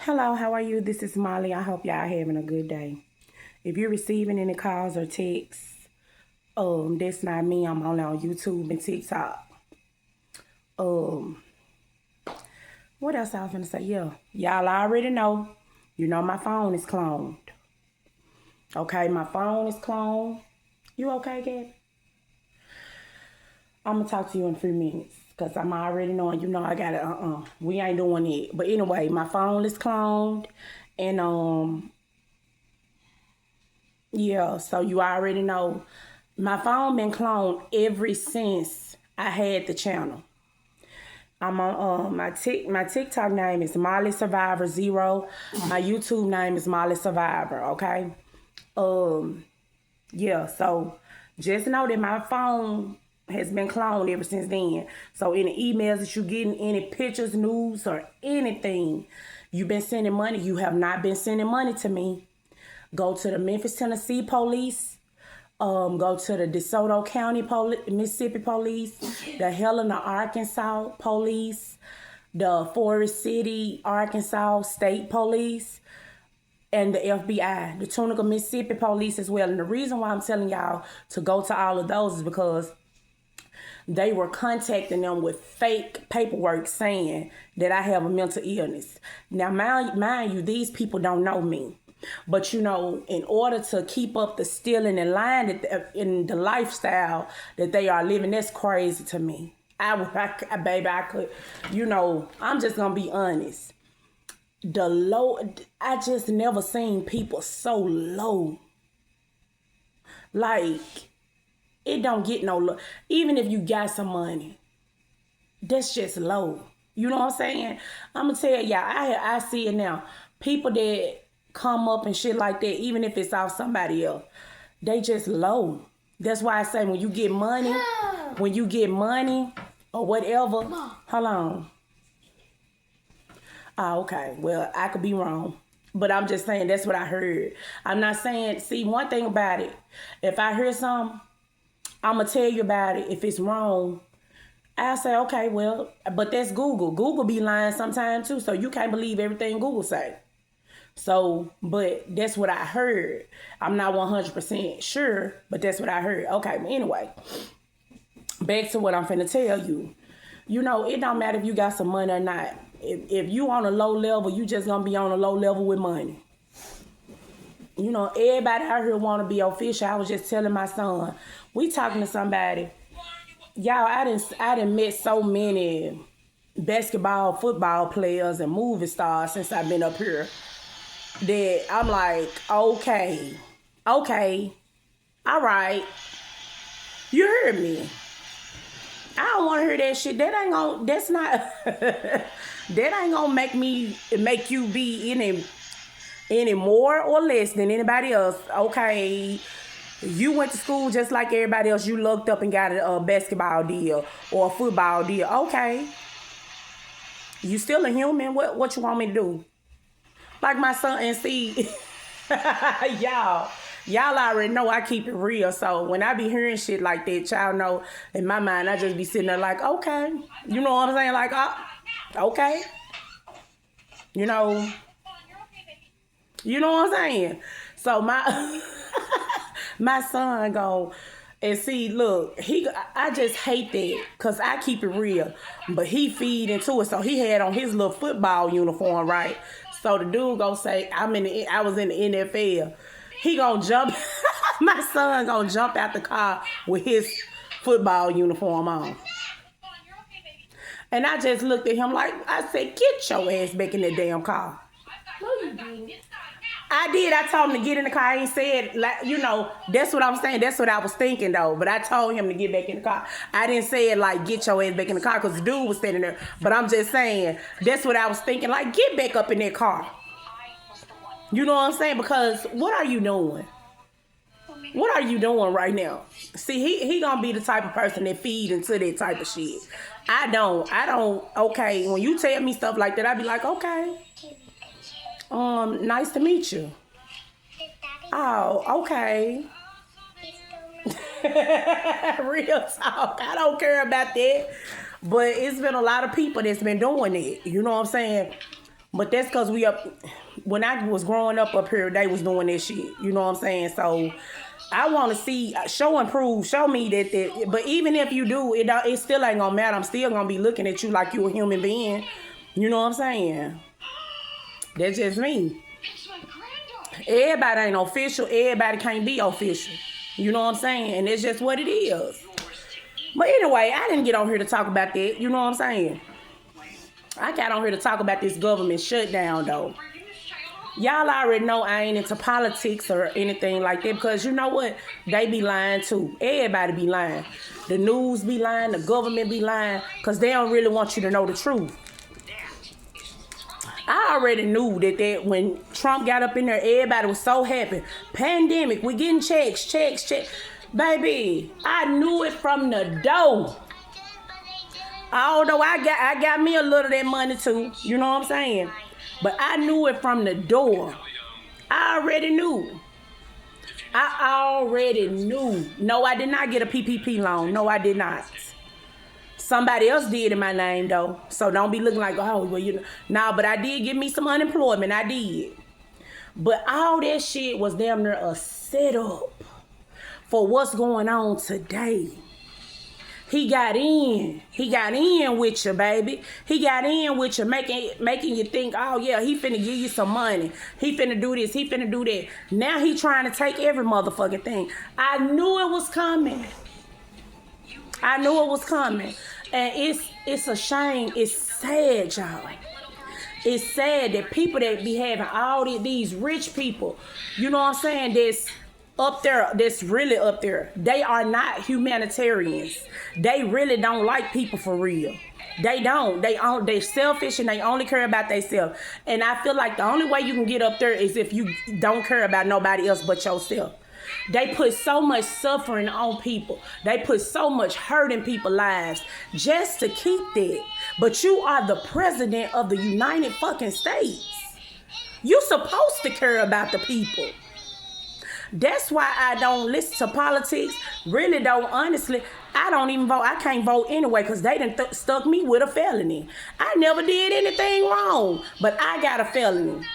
Hello, how are you? This is Molly. I hope y'all having a good day. If you're receiving any calls or texts, that's not me. I'm only on YouTube and TikTok. Um, what else I was gonna say? Yeah, y'all already know. You know my phone is cloned. Okay, my phone is cloned. You okay, Gabby? I'm gonna talk to you in 3 minutes because I'm already knowing. You know I gotta. We ain't doing it. But anyway, my phone is cloned, and yeah, so you already know my phone been cloned ever since I had the channel. I'm on my TikTok name is Molly Survivor Zero. My YouTube name is Molly Survivor, okay? Um yeah, so just know that my phone has been cloned ever since then. So any emails that you getting, any pictures, news, or anything, you've been sending money. You have not been sending money to me. Go to the Memphis, Tennessee police. Go to the DeSoto County Mississippi police, the Helena, Arkansas police, the Forest City, Arkansas State Police, and the FBI, the Tunica, Mississippi police as well. And the reason why I'm telling y'all to go to all of those is because they were contacting them with fake paperwork saying that I have a mental illness. Now, mind you, these people don't know me. But you know, in order to keep up the stealing and lying in the lifestyle that they are living, that's crazy to me. Baby, I could, you know, I'm just gonna be honest. I just never seen people so low. Like, it don't get no low. Even if you got some money, that's just low. You know what I'm saying? I'm gonna tell y'all, I see it now. People that come up and shit like that, even if it's off somebody else, they just low. That's why I say when you get money or whatever, hold on. Oh, okay. Well, I could be wrong. But I'm just saying that's what I heard. I'm not saying, see, one thing about it, if I hear something, I'm going to tell you about it. If it's wrong, I'll say, okay, well, but that's Google. Google be lying sometimes too, so you can't believe everything Google say. So, but that's what I heard. I'm not 100% sure, but that's what I heard. Okay, but anyway, back to what I'm finna tell you. You know, it don't matter if you got some money or not. If you on a low level, you just gonna be on a low level with money. You know, everybody out here want to be official. I was just telling my son, we talking to somebody. Y'all, I didn't met so many basketball, football players and movie stars since I've been up here that I'm like, okay, all right, you heard me. I don't want to hear that shit. That's not, that ain't gonna make you be any more or less than anybody else. Okay, you went to school just like everybody else. You looked up and got a basketball deal or a football deal. Okay, you still a human. What you want me to do? Like my son, and see, y'all already know I keep it real. So when I be hearing shit like that, y'all know in my mind, I just be sitting there like, okay. You know what I'm saying? Like, okay. You know what I'm saying? So my son go and see, look, I just hate that because I keep it real. But he feed into it. So he had on his little football uniform, right? So the dude gonna say, I was in the NFL. He gonna jump, my son gonna jump out the car with his football uniform on. And I just looked at him like, I said, get your ass back in that damn car. No, you didn't. I did. I told him to get in the car. I ain't said, like, you know, that's what I'm saying. That's what I was thinking, though. But I told him to get back in the car. I didn't say it like, get your ass back in the car, because the dude was standing there. But I'm just saying, that's what I was thinking. Like, get back up in that car. You know what I'm saying? Because what are you doing? What are you doing right now? See, he gonna be the type of person that feed into that type of shit. I don't. Okay, when you tell me stuff like that, I be like, okay. Nice to meet you. Oh, okay. Real talk. I don't care about that. But it's been a lot of people that's been doing it. You know what I'm saying? But that's because when I was growing up here, they was doing that shit. You know what I'm saying? So I want to see, show and prove, show me that, but even if you do, it still ain't gonna matter. I'm still gonna be looking at you like you a human being. You know what I'm saying? That's just me. Everybody ain't official. Everybody can't be official. You know what I'm saying? And it's just what it is. But anyway, I didn't get on here to talk about that. You know what I'm saying? I got on here to talk about this government shutdown, though. Y'all already know I ain't into politics or anything like that because you know what? They be lying too. Everybody be lying. The news be lying. The government be lying because they don't really want you to know the truth. I already knew that when Trump got up in there, everybody was so happy. Pandemic, we getting checks. Baby, I knew it from the door. Although I got me a little of that money too. You know what I'm saying? But I knew it from the door. I already knew. No, I did not get a PPP loan. No, I did not. Somebody else did in my name, though. So don't be looking like, oh, well, you know. Nah, but I did get me some unemployment. I did. But all that shit was damn near a setup for what's going on today. He got in. He got in with you, baby. He got in with you, making you think, oh, yeah, he finna give you some money. He finna do this. He finna do that. Now he trying to take every motherfucking thing. I knew it was coming. And it's a shame. It's sad, y'all. It's sad that people that be having all these rich people, you know what I'm saying, that's really up there. They are not humanitarians. They really don't like people for real. They don't. They're selfish and they only care about themselves. And I feel like the only way you can get up there is if you don't care about nobody else but yourself. They put so much suffering on people. They put so much hurt in people's lives just to keep that. But you are the president of the United fucking States. You're supposed to care about the people. That's why I don't listen to politics. Really though, honestly, I don't even vote. I can't vote anyway because they done stuck me with a felony. I never did anything wrong, but I got a felony.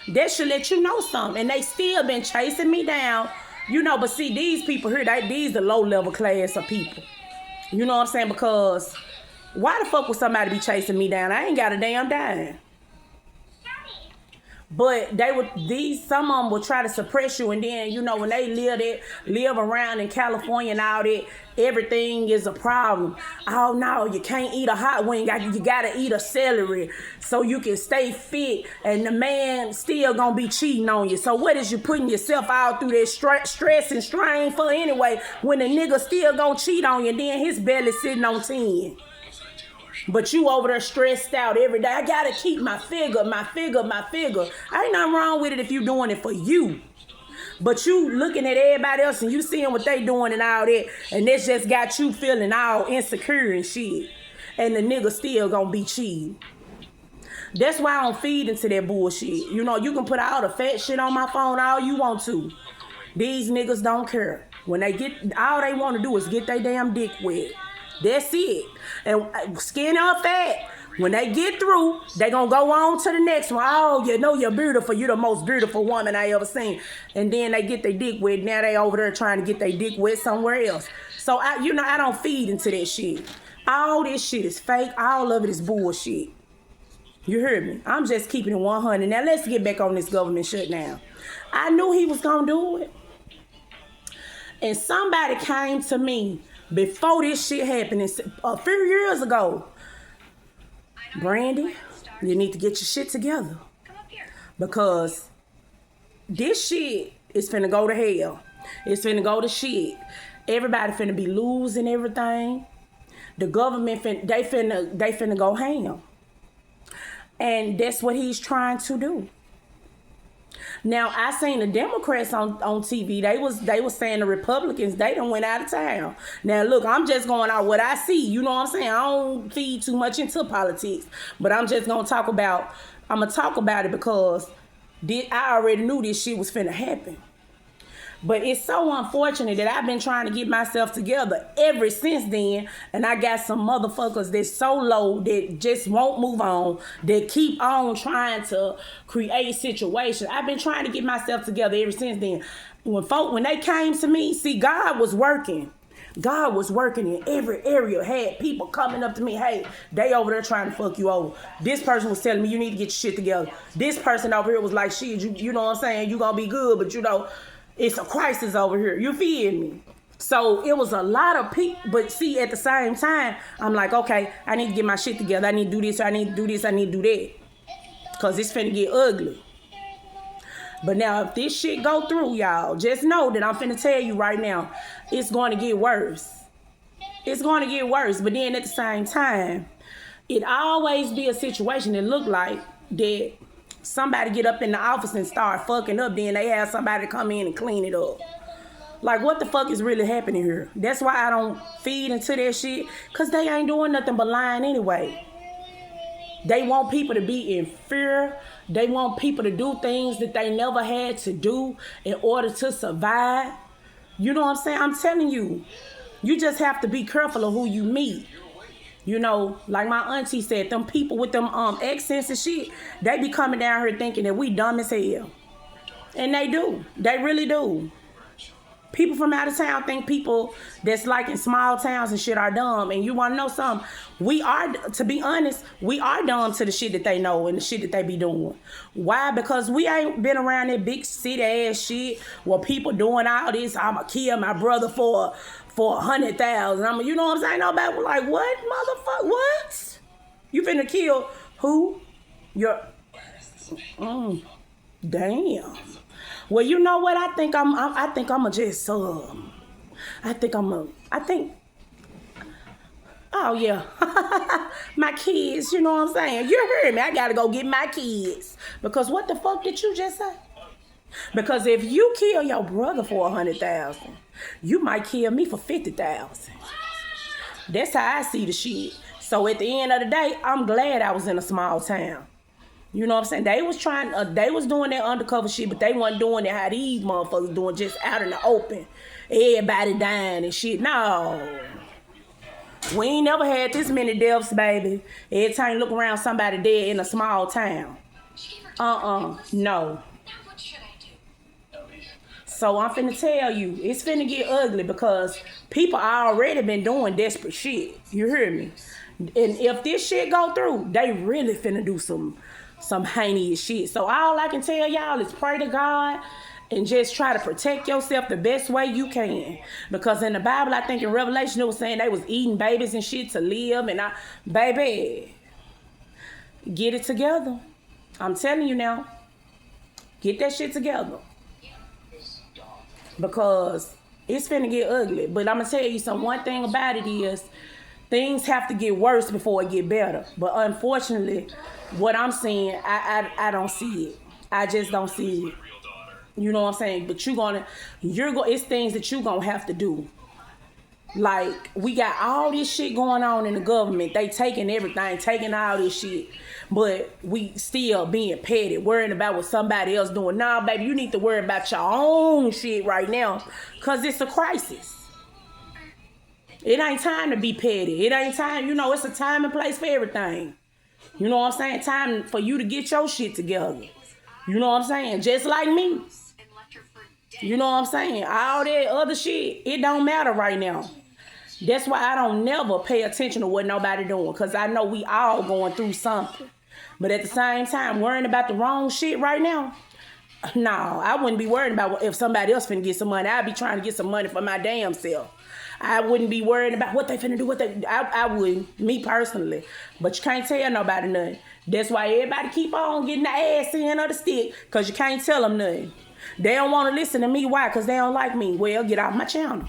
That should let you know something. And they still been chasing me down. You know, but see, these people here, these the low-level class of people. You know what I'm saying? Because why the fuck would somebody be chasing me down? I ain't got a damn dime. But some of them will try to suppress you, and then, you know, when they live around in California and all that, everything is a problem. Oh no, you can't eat a hot wing. You gotta eat a celery so you can stay fit, and the man still gonna be cheating on you. So what is you putting yourself out through that stress and strain for anyway, when the nigga still gonna cheat on you, and then his belly sitting on 10? But you over there stressed out every day. I gotta keep my figure. Ain't nothing wrong with it if you doing it for you. But you looking at everybody else and you seeing what they doing and all that, and this just got you feeling all insecure and shit. And the nigga still gonna be cheating. That's why I don't feed into that bullshit. You know, you can put all the fat shit on my phone all you want to. These niggas don't care. When they all they want to do is get their damn dick wet. That's it. And skin or fat, when they get through, they gonna go on to the next one. Oh, you know you're beautiful. You're the most beautiful woman I ever seen. And then they get their dick wet. Now they over there trying to get their dick wet somewhere else. So I don't feed into that shit. All this shit is fake. All of it is bullshit. You heard me? I'm just keeping it 100. Now let's get back on this government shutdown. I knew he was gonna do it. And somebody came to me before this shit happened a few years ago. Brandy, you need to get your shit together. Because this shit is finna go to hell. It's finna go to shit. Everybody finna be losing everything. The government, they finna go ham. And that's what he's trying to do. Now, I seen the Democrats on TV. They was saying the Republicans, they done went out of town. Now, look, I'm just going out what I see. You know what I'm saying? I don't feed too much into politics. But I'm just going to talk about it because I already knew this shit was finna happen. But it's so unfortunate that I've been trying to get myself together ever since then. And I got some motherfuckers that's so low that just won't move on, that keep on trying to create situations. I've been trying to get myself together ever since then. When they came to me, see, God was working. God was working in every area. Had people coming up to me, hey, they over there trying to fuck you over. This person was telling me you need to get your shit together. This person over here was like, shit, you know what I'm saying? You gonna be good, but you know, it's a crisis over here. You feel me? So it was a lot of people, but see, at the same time, I'm like, okay, I need to get my shit together. I need to do this, I need to do this, I need to do that. Because it's finna get ugly. But now, if this shit go through, y'all, just know that I'm finna tell you right now, it's going to get worse. It's going to get worse. But then at the same time, it always be a situation that look like that somebody get up in the office and start fucking up, then they have somebody come in and clean it up. Like, what the fuck is really happening here? That's why I don't feed into that shit, because they ain't doing nothing but lying anyway. They want people to be in fear. They want people to do things that they never had to do in order to survive. You know what I'm saying? I'm telling you, you just have to be careful of who you meet. You know, like my auntie said, them people with them accents and shit, they be coming down here thinking that we dumb as hell. And they do. They really do. People from out of town think people that's like in small towns and shit are dumb. And you want to know something? We are, to be honest, we are dumb to the shit that they know and the shit that they be doing. Why? Because we ain't been around that big city ass shit where people doing all this. I'ma kill my brother for 100,000. You know what I'm saying? Nobody was like, what, motherfucker? What? You finna kill who? Your. Damn. Well, you know what? I think I'ma just oh yeah. My kids, you know what I'm saying? You heard me. I gotta go get my kids. Because what the fuck did you just say? Because if you kill your brother for 100,000, you might kill me for 50,000. That's how I see the shit. So at the end of the day, I'm glad I was in a small town. You know what I'm saying? They was doing that undercover shit, but they wasn't doing it how these motherfuckers doing, just out in the open. Everybody dying and shit. No. We ain't never had this many deaths, baby. Every time you look around, somebody dead in a small town. No. So I'm finna tell you, it's finna get ugly because people already been doing desperate shit. You hear me? And if this shit go through, they really finna do some heinous shit. So all I can tell y'all is pray to God and just try to protect yourself the best way you can. Because in the Bible, I think in Revelation, it was saying they was eating babies and shit to live. And baby, get it together. I'm telling you now, get that shit together. Because it's finna get ugly. But I'm gonna tell you something. One thing about it is things have to get worse before it get better. But unfortunately, what I'm seeing, I don't see it. I just don't see it. You know what I'm saying? But it's things that you're gonna have to do. Like, we got all this shit going on in the government. They taking everything, taking all this shit. But we still being petty, worrying about what somebody else doing. Nah, baby, you need to worry about your own shit right now. Because it's a crisis. It ain't time to be petty. It ain't time, it's a time and place for everything. You know what I'm saying? Time for you to get your shit together. You know what I'm saying? Just like me. You know what I'm saying? All that other shit, it don't matter right now. That's why I don't never pay attention to what nobody doing. Because I know we all going through something. But at the same time, worrying about the wrong shit right now, no, I wouldn't be worried about if somebody else finna get some money. I'd be trying to get some money for my damn self. I wouldn't be worried about what they finna do, I wouldn't, me personally. But you can't tell nobody nothing. That's why everybody keep on getting the ass end of the stick, because you can't tell them nothing. They don't want to listen to me. Why? Because they don't like me. Well, get off my channel.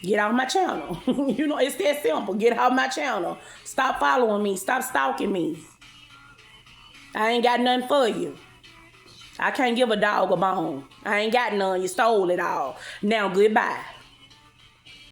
Get off my channel. It's that simple. Get off my channel. Stop following me. Stop stalking me. I ain't got nothing for you. I can't give a dog a bone. I ain't got none. You stole it all. Now, goodbye.